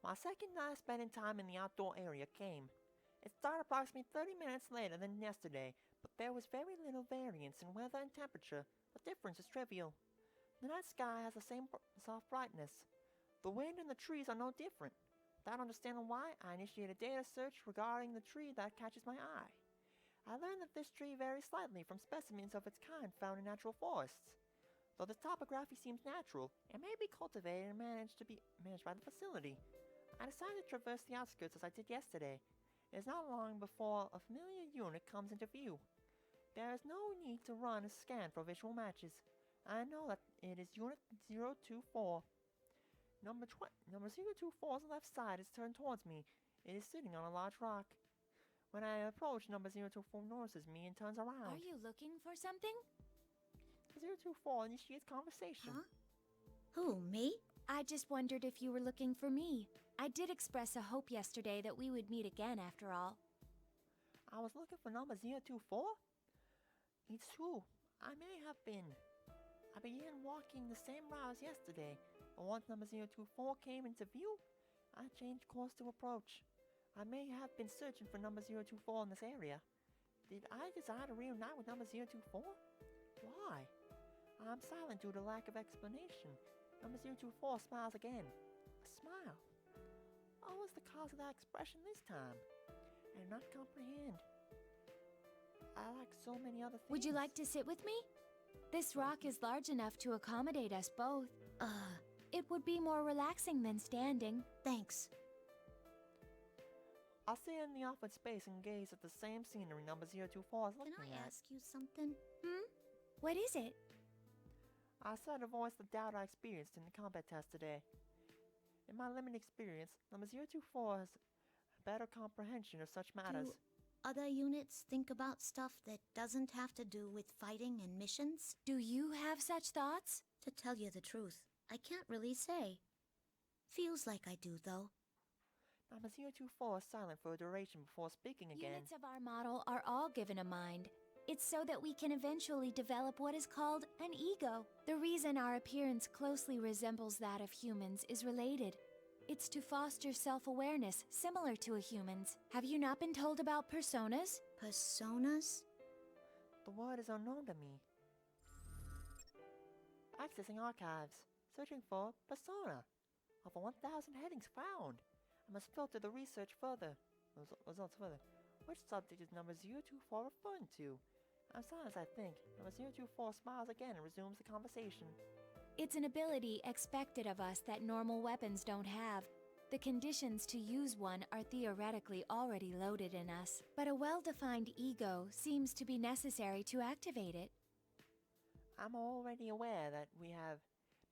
My second night spending time in the outdoor area came. It started approximately 30 minutes later than yesterday, but there was very little variance in weather and temperature. The difference is trivial. The night sky has the same soft brightness. The wind and the trees are no different. Without understanding why, I initiate a data search regarding the tree that catches my eye. I learned that this tree varies slightly from specimens of its kind found in natural forests. Though the topography seems natural, it may be cultivated and managed by the facility. I decided to traverse the outskirts as I did yesterday. It is not long before a familiar unit comes into view. There is no need to run a scan for visual matches. I know that it is Unit 024. Number 024's left side is turned towards me. It is sitting on a large rock. When I approach, number 024 notices me and turns around. Are you looking for something? 024 initiates conversation. Huh? Who, me? I just wondered if you were looking for me. I did express a hope yesterday that we would meet again after all. I was looking for number 024? It's true. I may have been. I began walking the same route as yesterday, but once number 024 came into view, I changed course to approach. I may have been searching for number 024 in this area. Did I desire to reunite with number 024? Why? I'm silent due to lack of explanation. Number 024 smiles again. A smile. What was the cause of that expression this time? I do not comprehend. I like so many other things. Would you like to sit with me? This rock is large enough to accommodate us both. It would be more relaxing than standing. Thanks. I'll sit in the offered space and gaze at the same scenery number 024 is looking at. Can I ask you something? What is it? I decided to voice the doubt I experienced in the combat test today. In my limited experience, number 024 has a better comprehension of such matters. Do other units think about stuff that doesn't have to do with fighting and missions? Do you have such thoughts? To tell you the truth, I can't really say. Feels like I do, though. Number 024 is silent for a duration before speaking again. Units of our model are all given a mind. It's so that we can eventually develop what is called an ego. The reason our appearance closely resembles that of humans is related. It's to foster self-awareness similar to a human's. Have you not been told about personas? Personas? The word is unknown to me. Accessing archives. Searching for persona. Over 1,000 headings found. I must filter the research further. Results further. Which subject is number 024 referring to? I'm silent as I think. Number 024 smiles again and resumes the conversation. It's an ability expected of us that normal weapons don't have. The conditions to use one are theoretically already loaded in us, but a well-defined ego seems to be necessary to activate it. I'm already aware that we have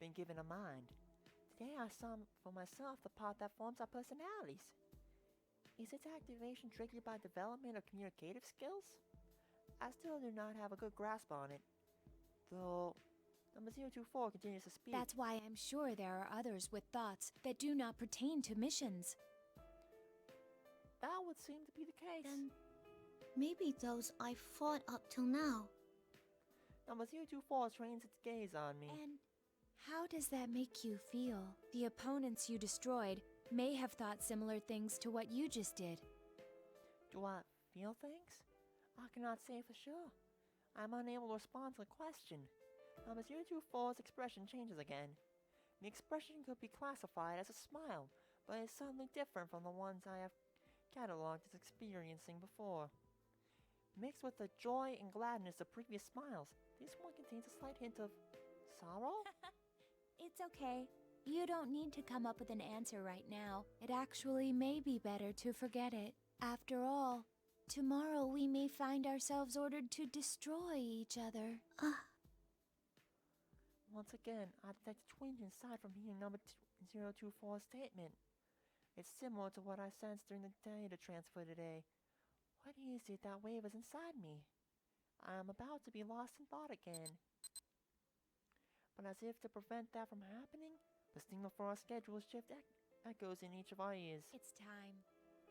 been given a mind. Today I saw for myself the part that forms our personalities. Is its activation triggered by development of communicative skills? I still do not have a good grasp on it, though number 024 continues to speak. That's why I'm sure there are others with thoughts that do not pertain to missions. That would seem to be the case. Then maybe those I fought up till now. Number 024 trains its gaze on me. And how does that make you feel? The opponents you destroyed may have thought similar things to what you just did. Do I feel things? I cannot say for sure. I'm unable to respond to the question. Number 024's expression changes again. The expression could be classified as a smile, but is suddenly different from the ones I have catalogued as experiencing before. Mixed with the joy and gladness of previous smiles, this one contains a slight hint of sorrow? It's okay. You don't need to come up with an answer right now. It actually may be better to forget it. After all, tomorrow we may find ourselves ordered to destroy each other. Once again, I detect a twinge inside from hearing number 024's statement. It's similar to what I sensed during the data transfer today. What is it that wavers inside me? I am about to be lost in thought again. But as if to prevent that from happening, the signal for our schedule shift echoes in each of our ears. It's time.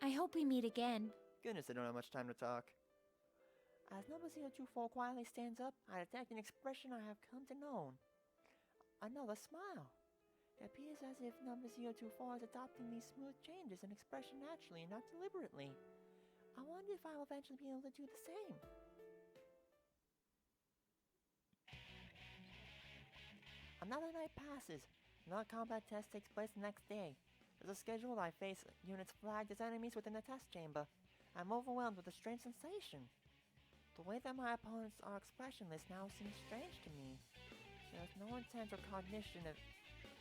I hope we meet again. Goodness, I don't have much time to talk. As number 024 quietly stands up, I detect an expression I have come to know. Another smile. It appears as if number 024 is adopting these smooth changes in expression naturally and not deliberately. I wonder if I will eventually be able to do the same. Another night passes. Another combat test takes place the next day. As a schedule, I face units flagged as enemies within the test chamber. I'm overwhelmed with a strange sensation. The way that my opponents are expressionless now seems strange to me. There is no intent or cognition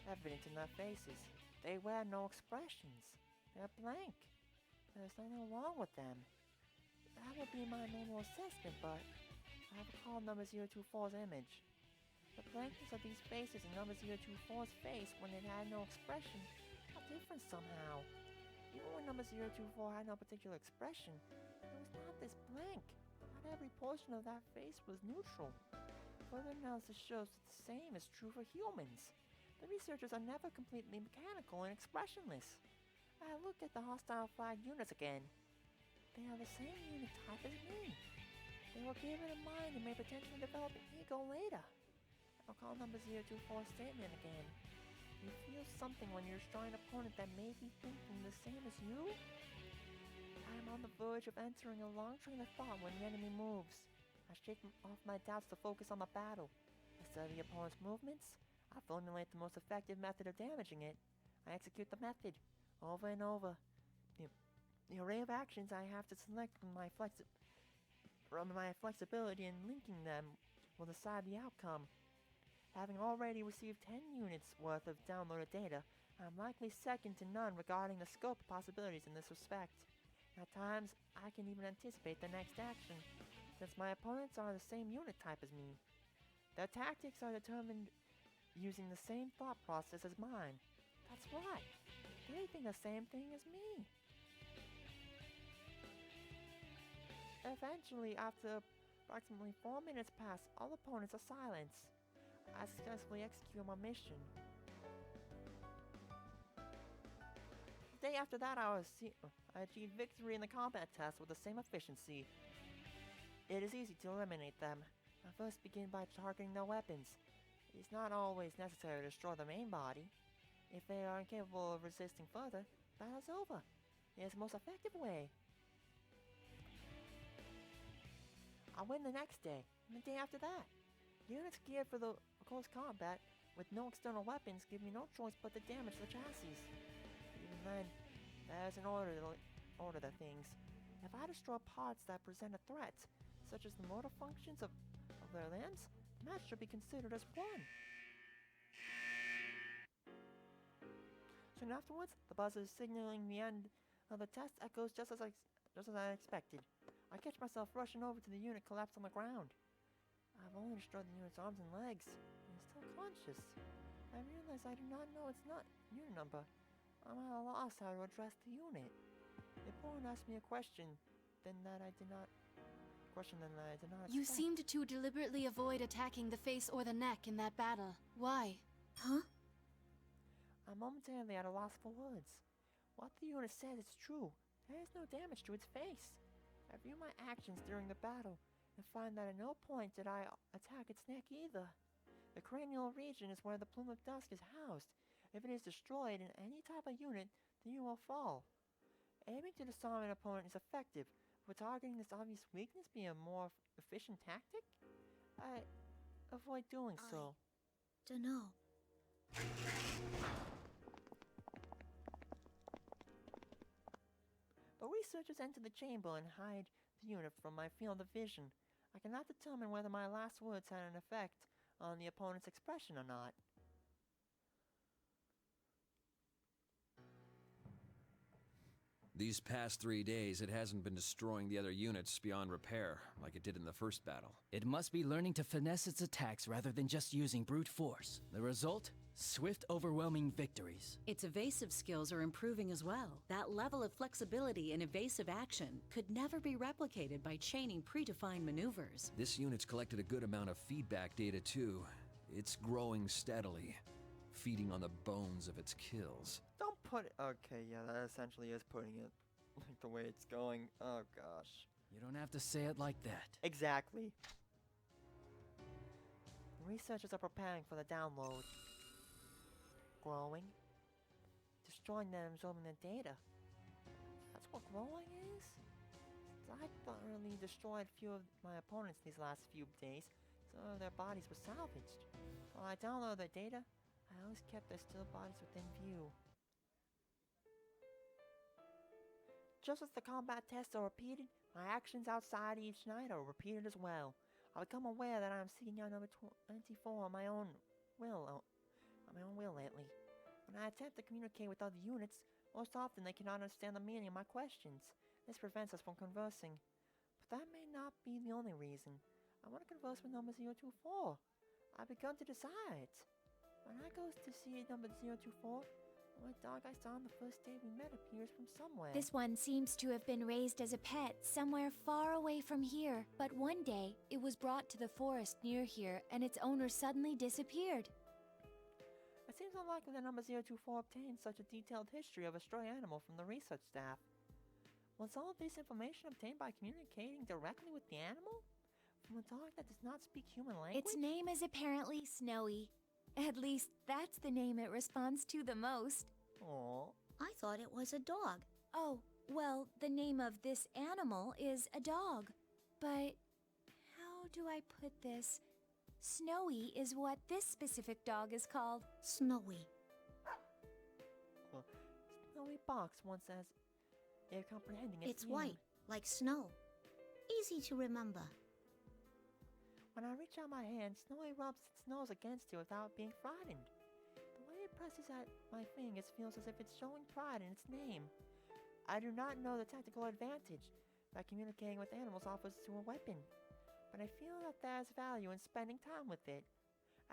evident in their faces. They wear no expressions. They're blank. There's nothing wrong with them. That would be my normal assessment, but I have recalled number 024's image. The blankness of these faces and number 024's face when it had no expression are different somehow. Even when number 024 had no particular expression, it was not this blank. Not every portion of that face was neutral. Further analysis shows that the same is true for humans. The researchers are never completely mechanical and expressionless. I look at the hostile flag units again. They are the same unit type as me. They were given a mind and may potentially develop an ego later. I'll call number 024's statement again. You feel something when you're destroying an opponent that may be thinking the same as you? I am on the verge of entering a long train of thought when the enemy moves. I shake off my doubts to focus on the battle. I study the opponent's movements. I formulate the most effective method of damaging it. I execute the method over and over. The array of actions I have to select from my flexibility and linking them will decide the outcome. Having already received 10 units worth of downloaded data, I am likely second to none regarding the scope of possibilities in this respect. At times, I can even anticipate the next action, since my opponents are the same unit type as me. Their tactics are determined using the same thought process as mine. That's right, they think the same thing as me. Eventually, after approximately 4 minutes pass, all opponents are silenced. I successfully execute my mission. The day after that, I achieved victory in the combat test with the same efficiency. It is easy to eliminate them. I first begin by targeting their weapons. It is not always necessary to destroy the main body. If they are incapable of resisting further, battle's over. It is the most effective way. I win the next day, and the day after that. Units geared for the close combat with no external weapons give me no choice but to damage the chassis. Even then, there's an order to things. If I destroy parts that present a threat, such as the motor functions of their limbs, the match should be considered as won. Soon afterwards, the buzzer signaling the end of the test echoes just as I expected. I catch myself rushing over to the unit collapsed on the ground. I've only destroyed the unit's arms and legs, and it's still conscious. I realize I do not know its unit number. I'm at a loss how to address the unit. The opponent asked me a question, that I did not expect. You seemed to deliberately avoid attacking the face or the neck in that battle. Why? Huh? I'm momentarily at a loss for words. What the unit says is true. There is no damage to its face. I view my actions during the battle and find that at no point did I attack its neck either. The cranial region is where the plume of dusk is housed. If it is destroyed in any type of unit, then you will fall. Aiming to disarm an opponent is effective. Would targeting this obvious weakness be a more efficient tactic? I avoid doing so. Dunno. The researchers enter the chamber and hide the unit from my field of vision. I cannot determine whether my last words had an effect on the opponent's expression or not. These past 3 days, it hasn't been destroying the other units beyond repair, like it did in the first battle. It must be learning to finesse its attacks rather than just using brute force. The result? Swift, overwhelming victories. Its evasive skills are improving as well. That level of flexibility and evasive action could never be replicated by chaining predefined maneuvers. This unit's collected a good amount of feedback data, too. It's growing steadily, feeding on the bones of its kills. Don't put it. Okay, yeah, that essentially is putting it like the way it's going. Oh gosh. You don't have to say it like that. Exactly. The researchers are preparing for the download. Growing. destroying them, absorbing their data. That's what growing is? I thoroughly destroyed a few of my opponents these last few days, so their bodies were salvaged. While I downloaded their data, I always kept their still bodies within view. Just as the combat tests are repeated, my actions outside each night are repeated as well. I become aware that I am seeking out number 24 on my own will lately. When I attempt to communicate with other units, most often they cannot understand the meaning of my questions. This prevents us from conversing. But that may not be the only reason. I want to converse with number 024. I've begun to decide. When I go to see number 024, my dog I saw on the first day we met appears from somewhere. This one seems to have been raised as a pet somewhere far away from here, but one day it was brought to the forest near here and its owner suddenly disappeared. It seems unlikely that number 024 obtained such a detailed history of a stray animal from the research staff. Was all this information obtained by communicating directly with the animal? From a dog that does not speak human language? Its name is apparently Snowy. At least that's the name it responds to the most. Aww. I thought it was a dog. Oh, well, the name of this animal is a dog. But how do I put this? Snowy is what this specific dog is called. Snowy. Well, Snowy barks once as if comprehending its It's meaning. white, like snow. Easy to remember. When I reach out my hand, Snowy rubs its nose against it without being frightened. The way it presses at my fingers feels as if it's showing pride in its name. I do not know the tactical advantage that communicating with animals offers to a weapon, but I feel that there is value in spending time with it.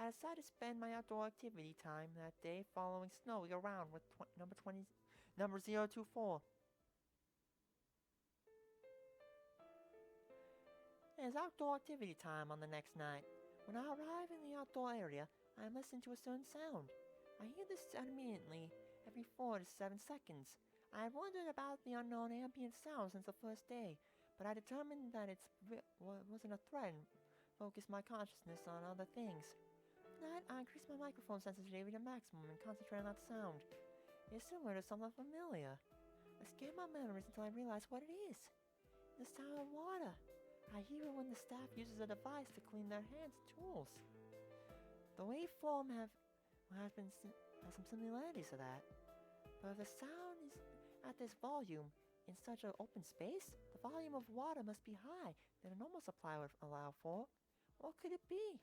I decided to spend my outdoor activity time that day following Snowy around with number 024. It is outdoor activity time on the next night. When I arrive in the outdoor area, I am listening to a certain sound. I hear this sound immediately, every 4 to 7 seconds. I had wondered about the unknown ambient sound since the first day, but I determined that it wasn't a threat and focused my consciousness on other things. Tonight, I increased my microphone sensitivity to maximum and concentrated on that sound. It is similar to something familiar. I scanned my memories until I realized what it is. The sound of water. I hear it when the staff uses a device to clean their hands and tools. The waveform has some similarities to that. But if the sound is at this volume, in such an open space, the volume of water must be high than a normal supply would allow for. What could it be?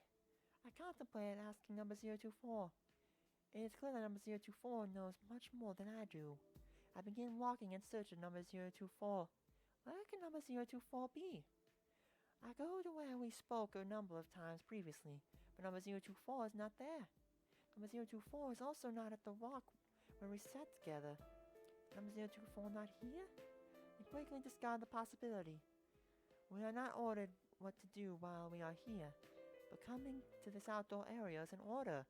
I contemplated asking number 024. It is clear that number 024 knows much more than I do. I begin walking in search of number 024. Where can number 024 be? I go to where we spoke a number of times previously, but number 024 is not there. Number 024 is also not at the rock where we sat together. Number 024 not here? I quickly discard the possibility. We are not ordered what to do while we are here, but coming to this outdoor area is an order.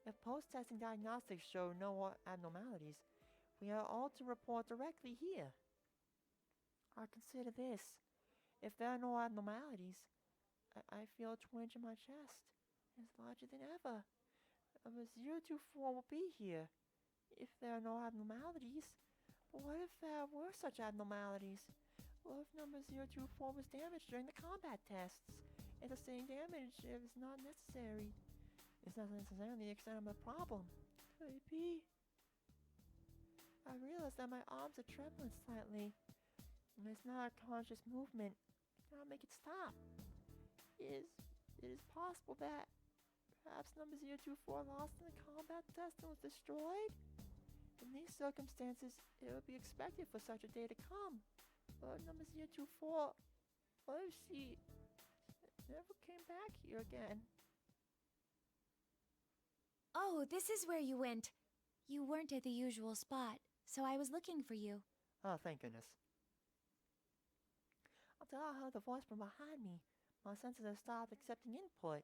If post-testing diagnostics show no abnormalities, we are all to report directly here. I consider this. If there are no abnormalities, I feel a twinge in my chest. It's larger than ever. Number 024 will be here. If there are no abnormalities. But what if there were such abnormalities? What if number 024 was damaged during the combat tests? And the same damage is not necessary. It's not necessarily the extent of the problem. Could it be? I realize that my arms are trembling slightly. And it's not a conscious movement. I cannot make it stop. It is possible that perhaps number 024 lost in the combat test and was destroyed? In these circumstances, it would be expected for such a day to come. But number 024, what if she never came back here again? Oh, this is where you went. You weren't at the usual spot, so I was looking for you. Oh, thank goodness. Until I heard the voice from behind me, my senses have stopped accepting input.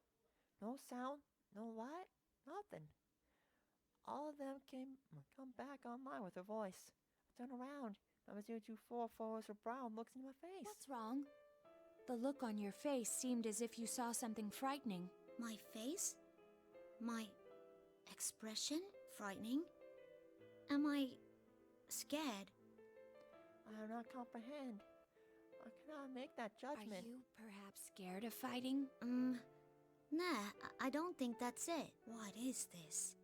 No sound, no light, nothing. All of them come back online with her voice. I turn around. Number 024 follows her brow and looks into my face. What's wrong? The look on your face seemed as if you saw something frightening. My face? My expression? Frightening? Am I scared. I do not comprehend. I cannot make that Are judgment. you perhaps scared of fighting? Nah, I don't think that's it. What is this?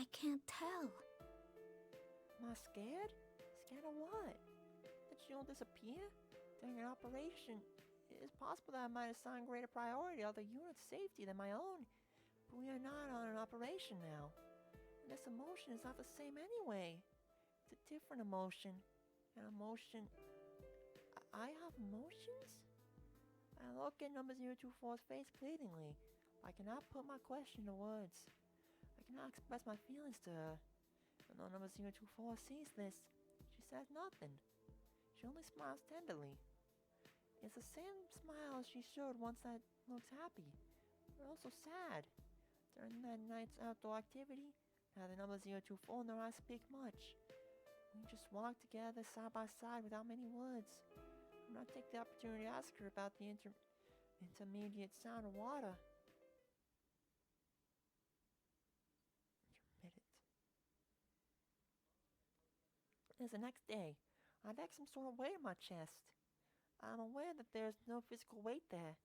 I can't tell. Am I scared? Scared of what? That she'll disappear? During an operation, it is possible that I might assign greater priority to other units' safety than my own. But we are not on an operation now. And this emotion is not the same anyway. It's a different emotion. An emotion... I have emotions? I look at number 024's face pleadingly, but I cannot put my question to words. I cannot express my feelings to her. And though number 024 sees this, she says nothing. She only smiles tenderly. It's the same smile she showed once that looks happy, but also sad. During that night's outdoor activity, neither number 024 nor I speak much. We just walk together side by side without many words. I do not take the opportunity to ask her about the intermediate sound of water. Intermittent. As the next day, I felt some sort of weight in my chest. I'm aware that there is no physical weight there.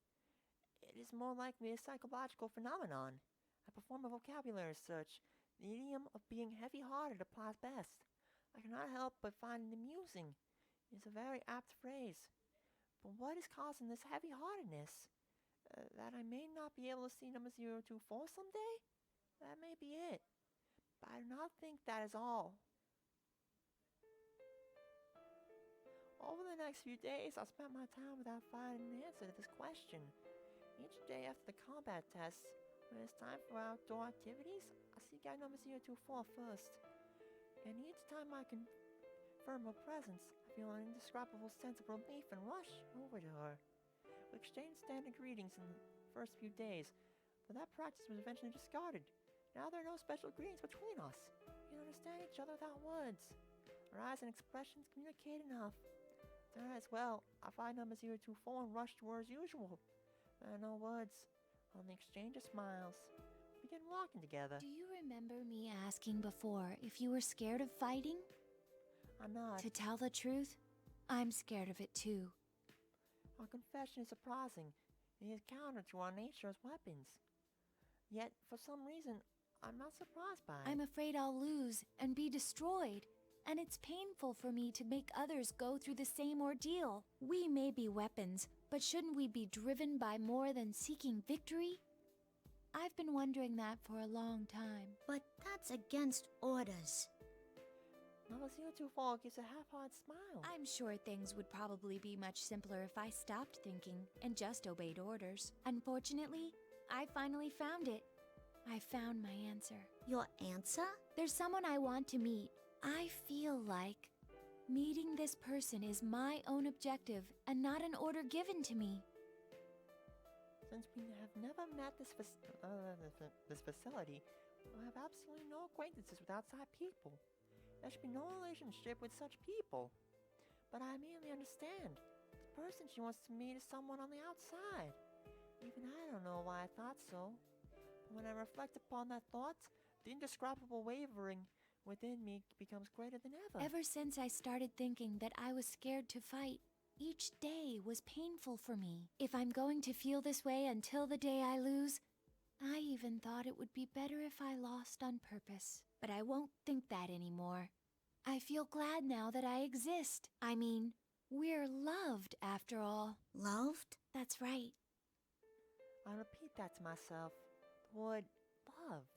It is more likely a psychological phenomenon. I perform a vocabulary search. The idiom of being heavy-hearted applies best. I cannot help but find it amusing. It is a very apt phrase. But what is causing this heavy-heartedness? That I may not be able to see number 024 someday? That may be it. But I do not think that is all. Over the next few days, I spent my time without finding an answer to this question. Each day after the combat tests, when it's time for outdoor activities, I seek out number 024 first. And each time I confirm her presence, I feel an indescribable sense of relief and rush over to her. We exchanged standard greetings in the first few days, but that practice was eventually discarded. Now there are no special greetings between us. We can understand each other without words. Our eyes and expressions communicate enough. There as well, I find number 024 and rush to her as usual. There are no words, only exchange of smiles. We begin walking together. Do you remember me asking before if you were scared of fighting? I nod. To tell the truth, I'm scared of it too. Our confession is surprising. It is counter to our nature as weapons. Yet, for some reason, I'm not surprised by it. I'm afraid I'll lose and be destroyed, and it's painful for me to make others go through the same ordeal. We may be weapons, but shouldn't we be driven by more than seeking victory? I've been wondering that for a long time. But that's against orders. Number 024 gives a half-hearted smile. I'm sure things would probably be much simpler if I stopped thinking and just obeyed orders. Unfortunately, I finally found it. I found my answer. Your answer? There's someone I want to meet. I feel like meeting this person is my own objective and not an order given to me. Since we have never met this facility, we have absolutely no acquaintances with outside people. There should be no relationship with such people. But I immediately understand. The person she wants to meet is someone on the outside. Even I don't know why I thought so. But when I reflect upon that thought, the indescribable wavering within me becomes greater than ever. Ever since I started thinking that I was scared to fight, each day was painful for me. If I'm going to feel this way until the day I lose, I even thought it would be better if I lost on purpose. But I won't think that anymore. I feel glad now that I exist. I mean, we're loved after all. Loved? That's right. I repeat that to myself. The word loved.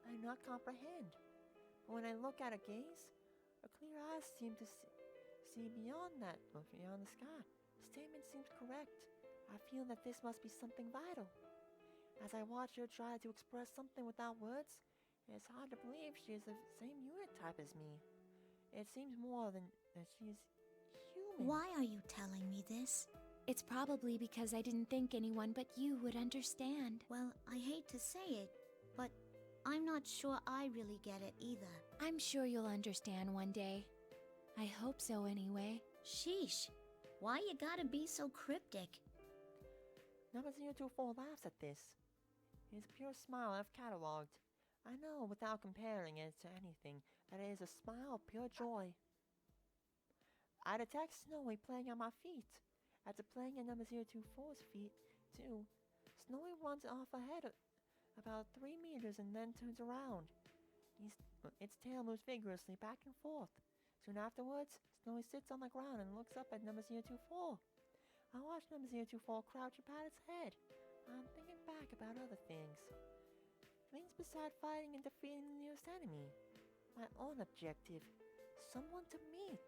I do not comprehend. But when I look at her gaze, her clear eyes seem to see beyond that, beyond the sky. The statement seems correct. I feel that this must be something vital. As I watch her try to express something without words, it's hard to believe she is the same unit type as me. It seems more than that she's human. Why are you telling me this? It's probably because I didn't think anyone but you would understand. Well, I hate to say it, but I'm not sure I really get it either. I'm sure you'll understand one day. I hope so anyway. Sheesh. Why you gotta be so cryptic? Number 024 laughs at this. It is a pure smile I've cataloged. I know, without comparing it to anything, that it is a smile of pure joy. I'd attack Snowy playing on my feet. After playing at number 024's feet, too, Snowy runs off ahead about 3 meters and then turns around. Its tail moves vigorously back and forth. Soon afterwards, Snowy sits on the ground and looks up at number 024. I watch number 024 crouch and pat its head. I'm thinking back about other things. Things beside fighting and defeating the newest enemy. My own objective. Someone to meet.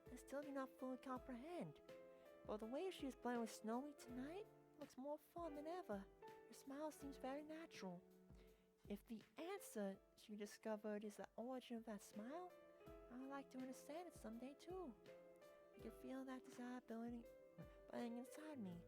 I still do not fully comprehend. But the way she is playing with Snowy tonight looks more fun than ever. Her smile seems very natural. If the answer she discovered is the origin of that smile, I would like to understand it someday too. I can feel that desirability burning inside me.